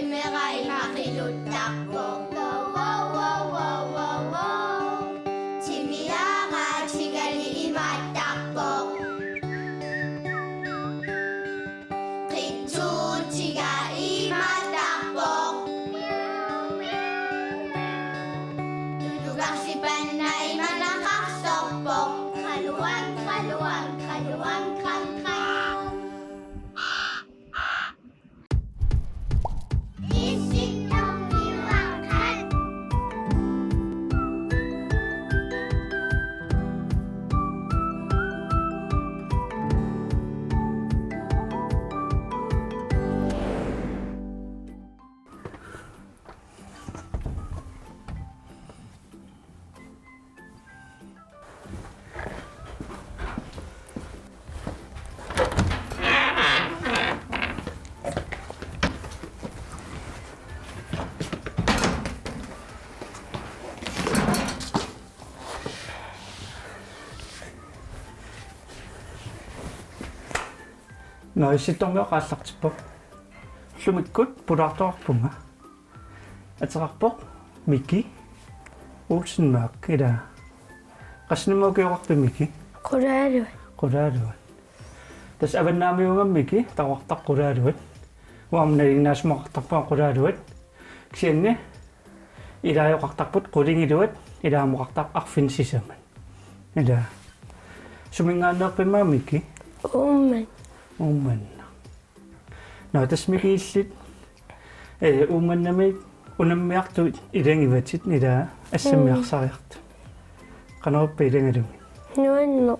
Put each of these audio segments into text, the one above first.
Qimmeqai maqiluttarpo Timiaqa tigali imaattarpo Qitsuutiga imaattarpo Tutuqarsipanna imanaqarsorpo Qaluan qam qam No issittormiaqaallартиппоq лумиккут пулаарторпунга атеқарпоq мики уусинмаак ила qassнимаукиоқарпи qulaaluat тас аваннаамиунгаммики тауартақ qulaaluat уамналигнаасмақартарпаа qulaaluat кисианни илаайоқартарпут qulingилуат илаамоқартар арфинсисаман ила сумингаанерпимаамики Umman. No tasmikiillit ummannamik unammiartuit ilangivatit ila assammiarsariart. Qanorppa ilangalumi. Nuanno.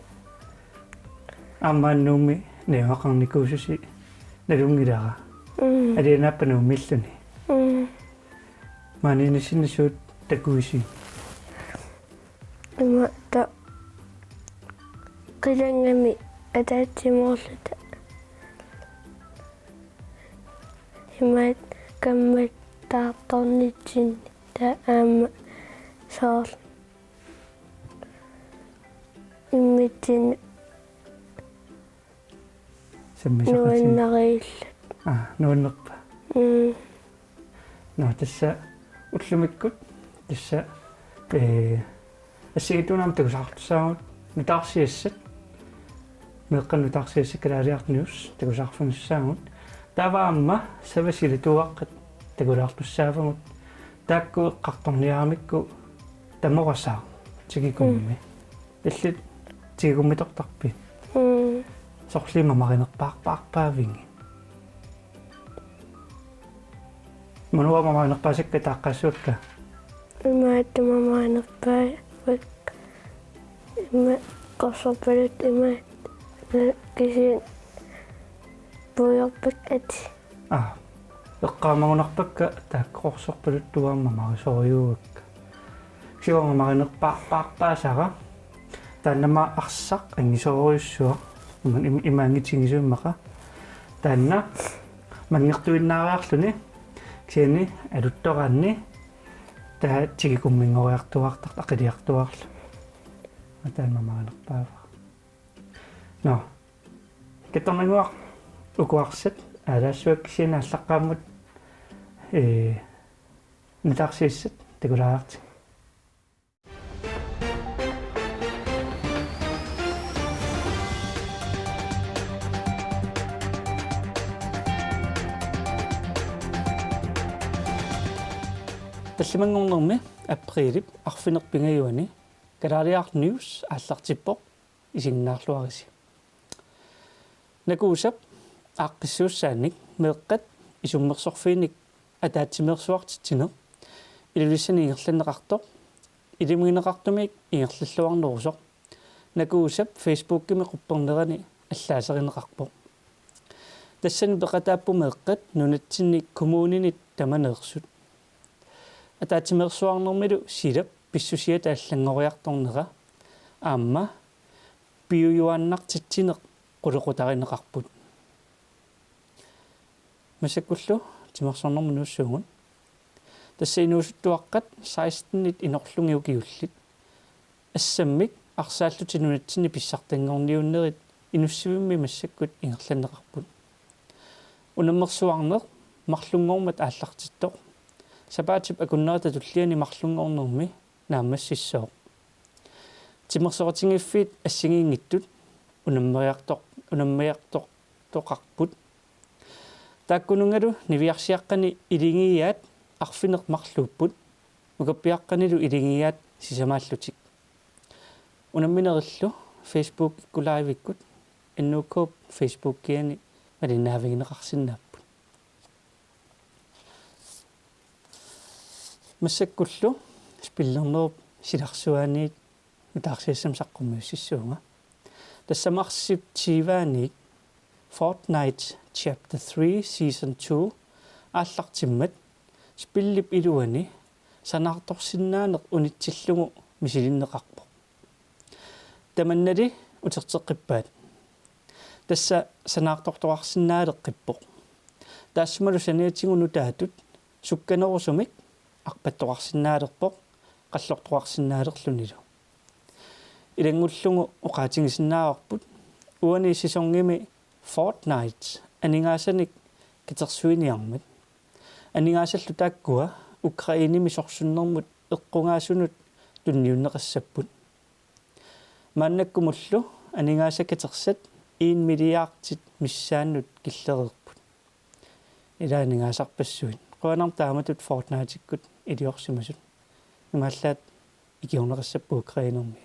Ammaannuumi niaqarnikuususi nalungilara. Alinaappanuumilluni. Maaninissinisuut takuisi. Imatta qilangami ataatsimorluta. Imat kammat taartornitsin ta aama soor immitsin nuannariillat nuannerpa no tassa ullumikkut tassa assигитуунам тагусаартусаагут нутаарсиассат меэкканнутаарсиассаккалаалиартниус тагусаарфунссаагут таваамма савасилитуаққат тагулаартуссаафагут таакку эққарторниарамикку таморасаа тигикумми иллит тигикуммитортарпи сорлима маринерпаарпаарпаавинги мануа маринерпаасакка тааққассуакка имааттамамаанерпаа вак има қорсорпалут има киси буйорпаккат эққаамагунарпакка тааккорсорпалут туаамма марисориуакка сиуама маринерпаарпаарпаасара тааннама арсақ ангисориуссуа имаангитсигисууммақа таанна мангертуиннаариарлуни кисиани алуттораанни таа тигикуммингориартуартар ақилиартуарлу атаанма маринерпаава но кетормангуар укуарсат алаассуак кисиана аллаққааммут нутаарсииссат такулаарти таллимангорнерми априлип арфинерпингаюани Kalaliart News аллартиппоq исигнаарлуариси накуусап ааққиссууссааник меэққат исуммерсорфиник атаатсимерсуартитсинер илулиссани ингерланеқартоқ илимгинеқартумик ингерллуарнерусоқ накуусап Facebook-кими қуппернерани аллаасеринеқарпоқ тассани пеқатааппу меэққат нунатсинник коммуунинит таманеерсут атаатсимерсуарнермилу силап писсусиат ааллангориарторнера аама пиуюаннартитсинеқ quluqutarinneqarput масаккуллу тимерсорнэрму нууссуугун тассаинуусуттуаққат 16-нит инерлугиукиуллит ассаммик арсааллутинунатсини писсартангорниуннерит инуссивимми массаккут ингерланеқарпут унаммерсуарнеқ марлунгормат ааллартиттоқ сапаатип акуннерата туллиани марлунгорнерми наамассиссоо тимерсоратингиффит ассигиингиттут унаммериартоқ тоқарпут тааккунунгалу нивиарсиаққани илингиаат арфинеқ марлууппут мукаппиаққанилу илингиаат сисамааллутик унамминериллу Facebook иккулаавиккут иннуккоп Facebook киани малиннаавигинеқарсинааппут массаккуллу спиллернеруп силарсуаниит утаарсиассам саққуммиуссиссуунга тассамарсип тивааник Fortnite Chapter 3 Season 2 ааллартиммат спиллип илуани санаарторсиннаанеқ унитсиллугу мисилиннеқарпо таманнали утертеққиппаат тасса санаарторторарсинаалеққиппоқ таассумалу саниатигуну таатут сукканерусумик арпаттоқарсинаалерпоқ қаллорторарсинаалерлунилу илангуллугу оқаатингисиннааварпут уани сисонгими Fortnite анингаасаник китерсуиниармат анингаасаллу тааккуа Украиними сорсуннэрмут эққунгаасунут тунниуннеқассаппут мааннаккумуллу анингаасакатерсат 1 миллиардит миссааннут киллерерпут илаанигаасарпассуит қуанарм тааматут Fortnite-иккут илиорсимасут имааллаат икиорнеқассаппу Украинерми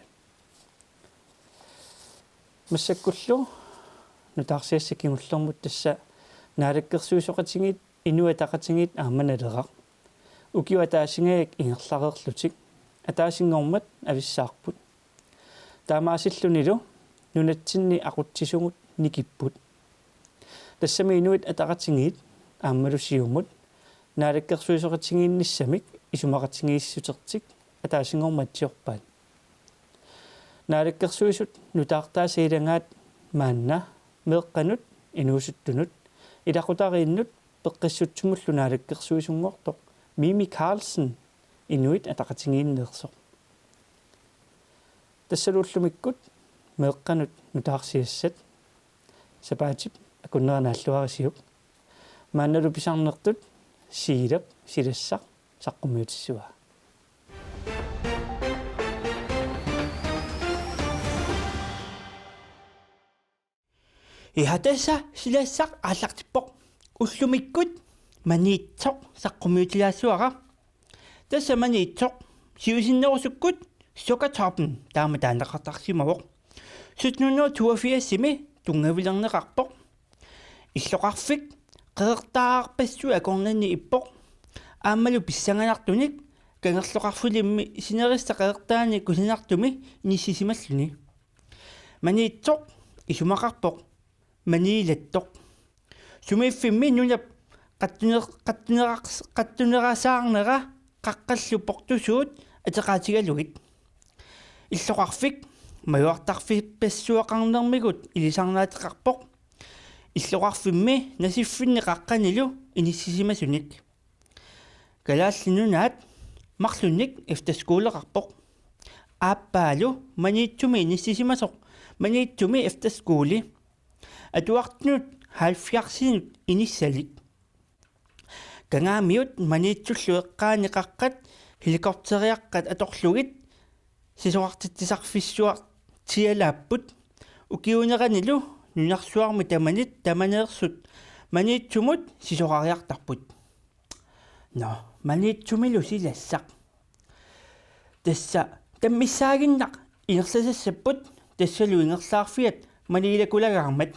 массаккуллу нутаарсиассакингуллэрмут тасса наалаккерсуисоқатингит инуатақатингит ааманалерақ укиуа таасингаак ингерлареерлутик атаасингормат ависсаарпут таамаасиллунилу нунатсинни ақутсисугут никиппут тассами инуит атақатингит ааммалусиумут наалаккерсуисоқатингиинниссамик исумақатингииссутертик атаасингорматсиорпаат наалаккерсуисут нутаартаасиилангаат маанна меэққанут инуусуттунут илақутарииннут пеққиссутсумуллу наалаккерсуисунгортоқ Mimi Carlsen инуит атақатингииннеерсоқ тассалууллумиккут меэққанут нутаарсиассат сапаатип акуннеранааллуарисиук маанналу писарнертут сиилап силассақ саққумиутиссуа ихатасса силассақ ааллартиппоқ уллумиккут маниитсоқ саққумиутилаассуара тасса маниитсоқ сиусиннерусуккут сокатарпен таама таанеқартарсимавоқ 1782 тунгавилернеқарпоқ иллоқарфик қеэртаарпассу акорнанни иппоқ аамалу писсанганартуник кангерлоқарфулимми синериста қеэртаани кусинартуми иниссисималлуни маниитсоқ исумақарпоқ маниилаттоқ сумииффимми нунап qattunerasаарнера qaqqallu portusuut атеqaatigaluгит иллоqarfik majortarfipassuaqarnermigut ilisarnaatiqarpoq иллоqarfimmi nasiffinni qaqqanilu inissisimasunik kalaallinunaat marlunnik efterskoleqarpoq aappaalu maniitsumi inissisimasuq maniitsumi efterskole atuartunut halfiarsinut inissalik кангаамиут маниитсуллу эққааниқаққат хеликоптериаққат аторлугит сисоқартитсарфиссуар тиалааппут укиунеранилу нунарсуарми таманит таманеерсут маниитсумут сисоқариартарпут но маниитсумилу силассақ тасса таммиссаагиннақ инерласассаппут тассалу ингерлаарфиат маниилакулагаармат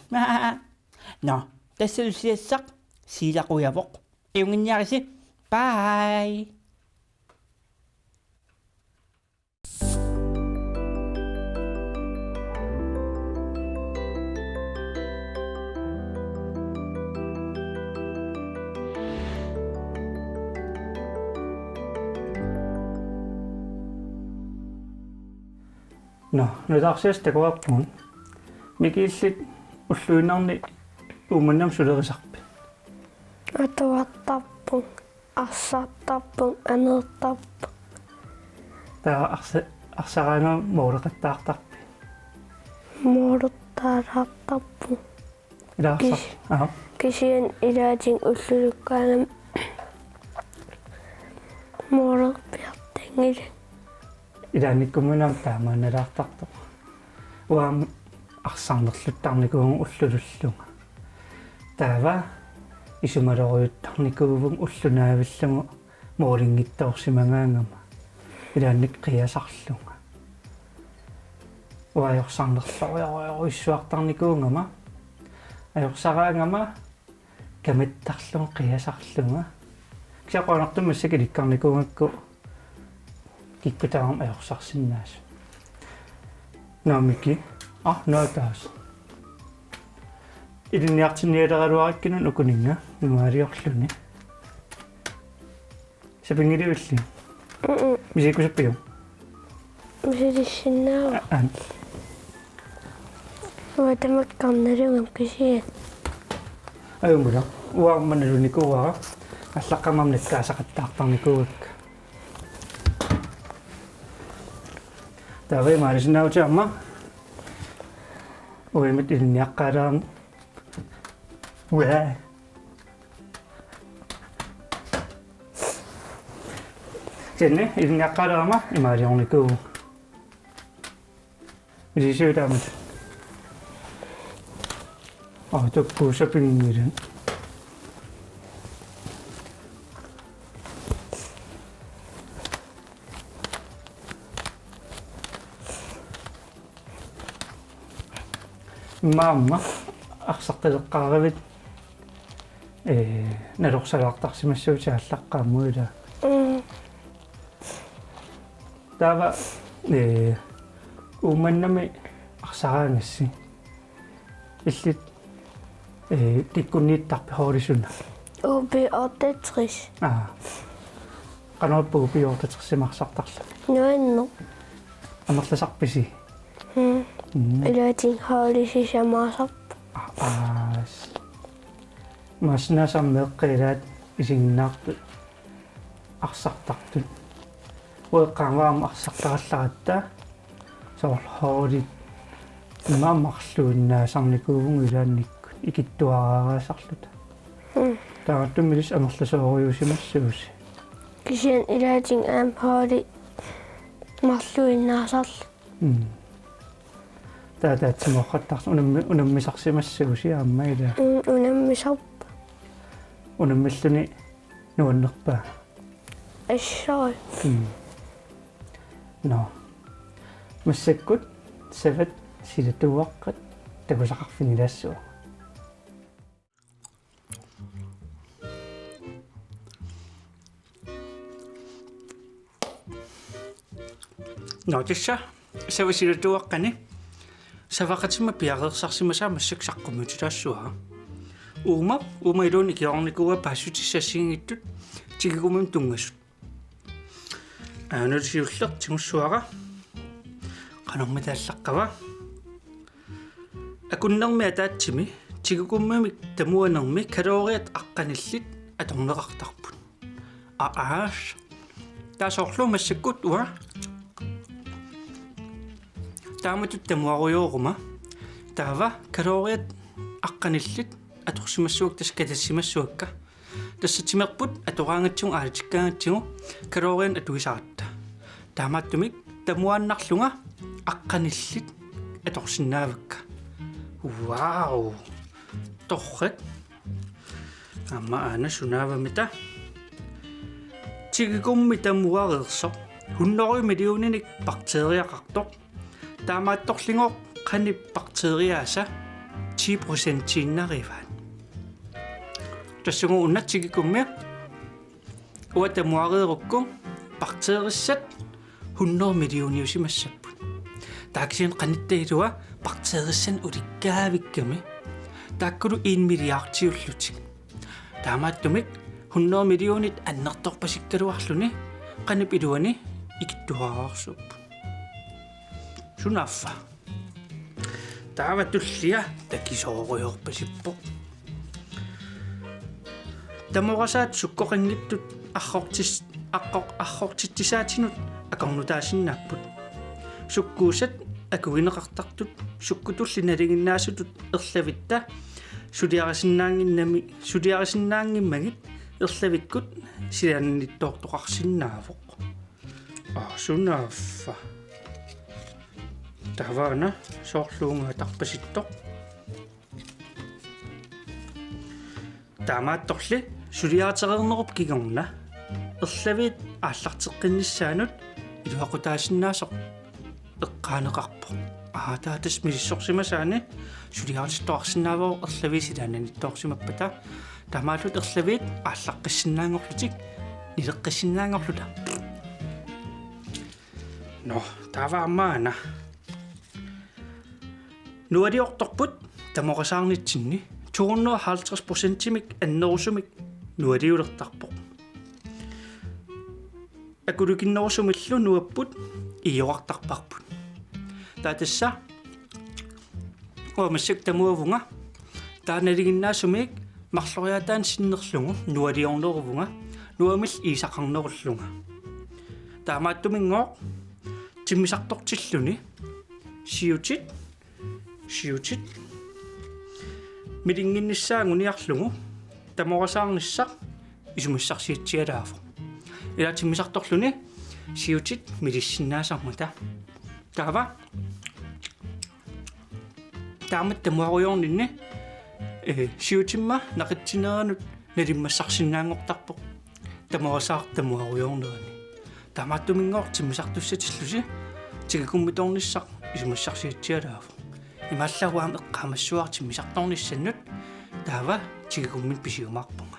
но тассалу силассақ силақуявоқ Иунгинниариси бай нутаарсиастакуарпун микииллит уллуинарни ууманнам сулерисарпи атуаттарпун арсаартарпун анертарпу таа арсараана моолеқаттаартарпи моорутаалаартарпун Ilaaqsaq. Aha. Kisian ilaatin ullulukkaanam muorerpiartangil. Ilaannikkummunam taamaanalaartartoq. Uam arsaarnerluttarnikuun ullulullunga. Taava isumaloruyuttarnikuuvum ullunaavillamo moolingittaorsimangaangama. Ilaannik qiasarlunga. Uajorsaarnerlaruissuartarnikuungama. Ajorсараангама камиттарлун qiasarlunga. Ксақуанартумма сикиликкарникуунгакку киккутаарам ajorсарсиннаас. Наамики ноотаас. Илинниартинниалераluarikkinun ukунинга нумаалиорлуни. Сапингиливилли. Мисикусаппиу. Мисилиссиннаава. Уатамаккарналугам кисиан. Аюмула. Уаарманалуникууара аллаққамарниккаасақаттаартарникуугакка. Таве мариснаутаама. Уимит илинниаққалаам. Уэ. Тэнэ илинниаққалаама имаалиорникуу. Мисисиутаамат. Токкуусапингилан. Mamma арсарталеққаравит налорсалаартарсимассуутааллаққааммуила. Тава уманнами арсараангасси иллит тиккуннииттарпи хоолисуна. Уби оттатрис. Канааппу пиортатерсимарсартарла. Нуанно. Амерласарписи. Илаатин хаалисисамаасарп. Маснасаммеэккилаат исигнаарту арсартартут. Уэккаамаама арсартаралларатта соорлхоолит имааммарлууннаасарникуувун илаанниккут икиттуараараасарлута. Таартуммилис амерласоориусимассууси. Кисиан илаатин аам хаали марлуиннаасарл. Таатаатсимоққаттарс унаммисарсимассууси ааммаила. Унаммисарп. Унаммиллуни нуаннерпаа. Ассаа. No. Массаккут сават силатуаққат такусақарфинилаассуа. No тисса савасилатуаққани савақатима пиареерсарсимасаа массаксаққумутилаассуа. Уумаилууни киорникуа пассутиссассингиттут тигигумун тунгассут. Нутсиуллер тимуссуара канорматааллаққава акуннерми атаатсими тигигуммами тамуанерми калориат аққаниллит аторнеқартарпут ааш таасоорлу массаккут уа тааматут тамуаруйоорума таава калориат аққаниллит аторсимассуак таскатассимассуакка тассатимерпут атораангатсун аалитиккаангатсигу калориан атуисаратта таамааттумик тамуааннарлунга аққаниллит аторсиннаавакка вау торрет амма ана сунаавамита тигигумми тамуареерсо 100 миллиониник бактериақартоқ таамаатторлингоо қани бактериааса 10% тиннариваан тассугу уннатсигикуммиа уатамуареерукку бактериссат 100 миллиониусимассаппут тааксиан қаниттаилуа бактериссан уликкаавикками тааккулу 1 миллиардиуллутик таамааттумик 100 миллионит аннерторпасиккалуарлуни қанип илуани икиттуараарсуппу сунаффа таава туллиа такисооруйорпасиппо таморасаат суккоқингиттут архортиттисаатинут акорнутаасиннааппут суккуусат акуинеқартартут суккутуллиналигиннаасутут ерлавитта Sudiarisinnaangimmagit erlavikkut silaannittoortoqarsinnaavoq. Sunnaaffa. Tavana soorluunga tarpasittoq. Tamaattorli suliaatereernerup kigorna. Erlavit aallarteqqinnissaanut iluaqutaasinnaasоq eqqaaneqarpoq. Taatas missorsimasaani suliaarittoarsinnaavoo erlavi silaannanittoorsimappata. Tamaallut erlavit aallaqqissinnaangorlutik nileqqissinnaangorluta. No, tavaamaana. Nuadiortorput tamoqasaarnitsinni 250%-imik annerusumik nuadiulertarpoq. Akulukinnerusumillu nuapput ioqartarparput. Taatassa massak tamuavunga taanaliginnaasumik marloriataan sinnerlungu nuadiorneruvunga nuamil iisaqarnerullunga. Taamaattuminngooq timmisartortilluni siutit milinginnissaanguniarlugu tamoqasaarnissaq isumissarsiitsialaafo ila timmisartorluni siutit milissinnaasarmata taava taamat tamuaruyorninni siutimma naqitsineraanut nalimmassarsinnaangortarpoq tamoqasaar tamuaruyornerani taamaattuminngooq timmisartussatillusi tigakummitornissaq isumassarsiitsialaafo ималлаваам эққамассуартиммисарторниссаннут таава тигакуммит писиумаарпунга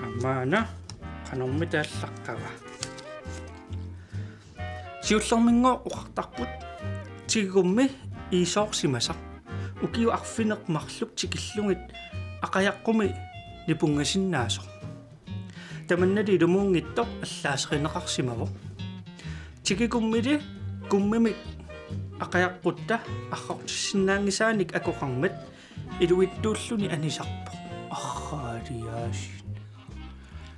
аммаана канормми тааллаққава сиуллермингоо уқартарпут тигакумми иисоорсимасақ укиу арфинеқмарлук тикиллугит ақаяққуми нипунгасиннаасо таманнали илумуунгиттоқ аллаасеринеқарсимаво тигакуммили куммимик aqayaqqutta arqortissinnaangisaanik akoqarmat iluittuulluni anisarpo arraaliaasin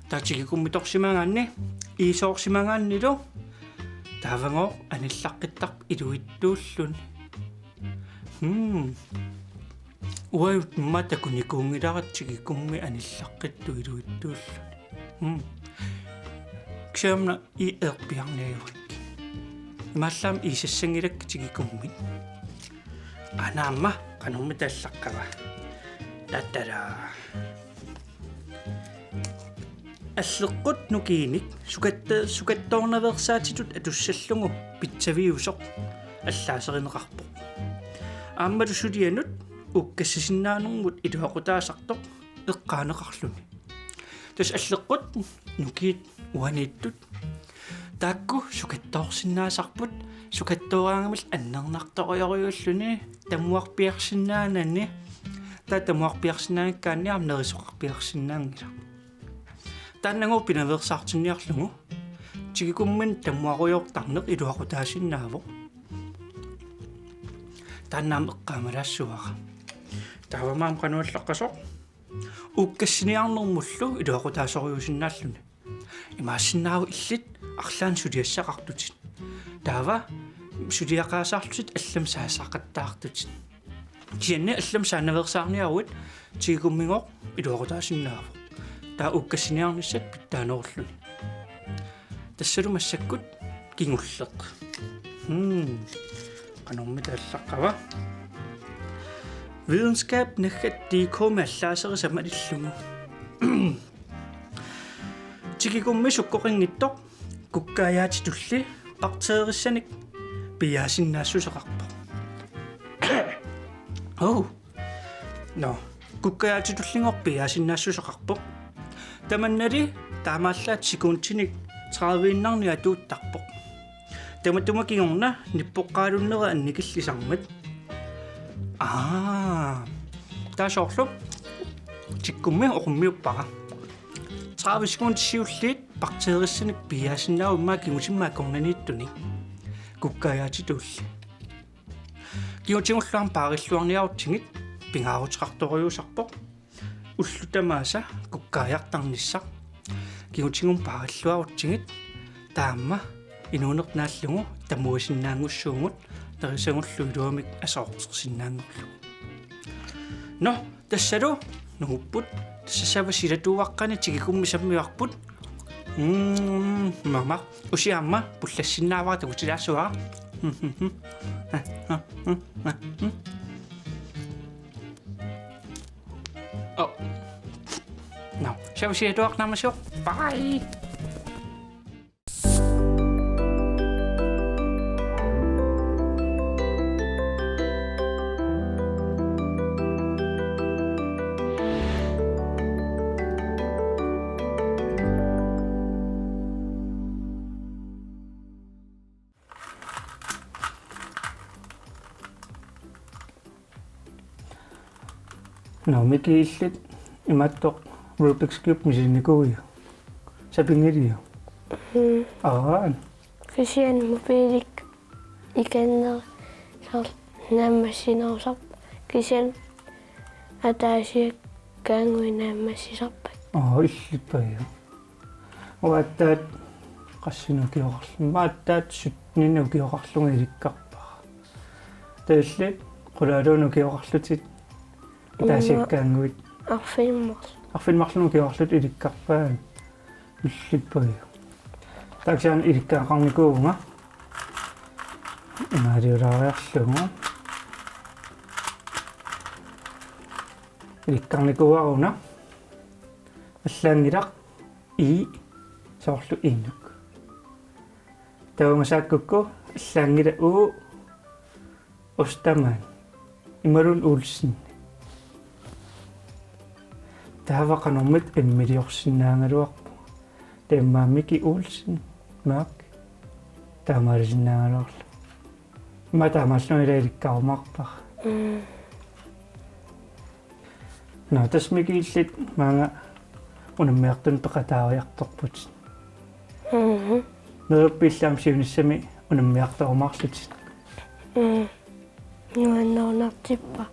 taatigikummitorsimangaanni iisoorsimangaannilu taavangoo anillaqqittarp iluittuulluni uayut matakunikungilarattigikummi anillaqqittu iluittuulluni kshamna I erpiarniavik Mallam isassangirak tigikummi. Anaamma qanormi taallaqqava. Tattara. Alleqqut nukiinik sukattoornaversaatitut atussallungu pitsaviusoq allaaserneqarpoq. Aammalu sulianut ukkassisinnaanerngut iluaqutaasartoq eqqaaneqarluni. Tas alleqqut nukiit uaniittut taakku sukattoorsinnaasarput sukattoraangamil annernaartorioriulluni tamuarpiarsinnaananni tamuarpiarsinnaangikkaanniam nerisoqarpiarsinnaangila taannanguu pinaversaartinniarlugu tigikummin tamuarujortarneq iluaqutaasinnaaво taannaam eqqaamalaassuara taavamaam qanuallaqqasoq ukkassiniarnermullu iluaqutaasoriusinnaalluni имаассиннааву иллит арлаан сулиассақартутит таава сулиақаасаарлутит аллам саасақаттаартутит кианне аллам саанаверсаарниаруит тигуммигоо илуақутаасиннааву таа уккассиниарниссат питтаанеруллуни тассалу массаккут кингуллеқ канорми тааллаққава videnskab nakkat DK маллаасери самалиллугу тигикумми суккоқингиттоқ куккаяатитулли партеерissаник пиаасиннаассусеқарпо куккаяатитуллингор пиаасиннаассусеқарпо таманнали таамааллаат секундтиник 30-иннарни атууттарпо таматумакигорна ниппоққаалуннера анникиллисармат таашоорлу тиккумми оқуммиуппара 30 sekunder siulliit bakteerissаник пиаасиннаау иммаа кигутиммааккорнанииттуни куккаяатитулли киутингуллуарм паариллуарниарутсигит пингаарутеқарториусарпоқ уллутамааса куккааяартарниссақ кигутингум паариллуарутсигит таамма инуунернааллугу тамуасиннаангуссуугут нерисагуллу илуамик асоортерсиннаангорлу No, tassalo nuupput tassasavassilatuuaqqani tigikummisammiarput mama usiamma pullassinnaavara takutilaassuara oh no savassilatuarnarmassuq bye. No, Miki illit imattoq Rubik's Cube misinikuuju. Sapingiliu. Aan. Kisian mobiilik ikenneri sar nammassinерусап кисиан атаасиак каангуинааммассисарпак Иллиппаю. Уаттаат qassinukiorarlu maattaat sutninukiorarlunga ilikkarpara. Тааллит qulaaluunukiorarlutit таасиаккаангуит арфинмарлунукиорлут иликкарпаан иллиппаю. таксаан иликкаақарникуунга имаалиулаариарлугу иликкарникуаруна аллаангилақ и соорлу иннук таумасааккукку аллаангила уу остамаан ималун уулсин таавақанормит иммилиорсиннаангалуарпу теммааммики уулсин маак таамаалисиннаангалуарлу матаамааллуилаиликкарумаарпар на тасмикииллит маага унаммиартун пеқатаариарторпут нерппиллаам сиуниссами унаммиарторумаарлут нуаннернартиппа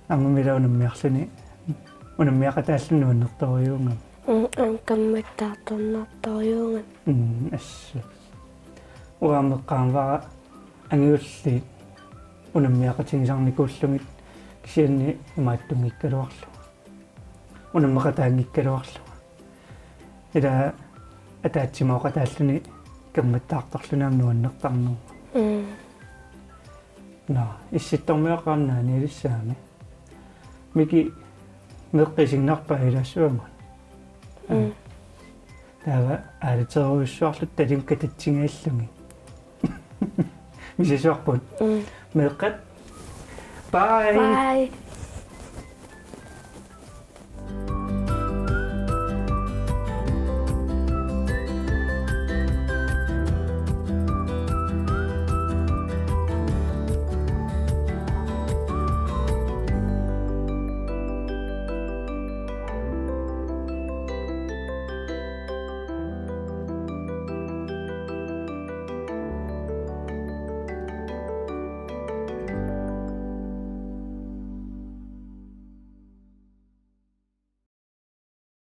ангумила унаммиарлуни унаммиақатааллуну аннерторюунгам камматтаарторнарторюунган асса уаамеққаамвара ангиулли унаммиақатигисарникууллугит кисианни имааттунгиккалуарлу унаммеқатаангиккалуарлу ила атаатсимаоқатааллуни камматтаарторлунаам нуаннертарнуу на исситтормиақарнаани илиссаами мики меққисигнарпа илассуамун таава аалитеруиссуарлут талимка татсингааллуги мисисуарпут меққат бай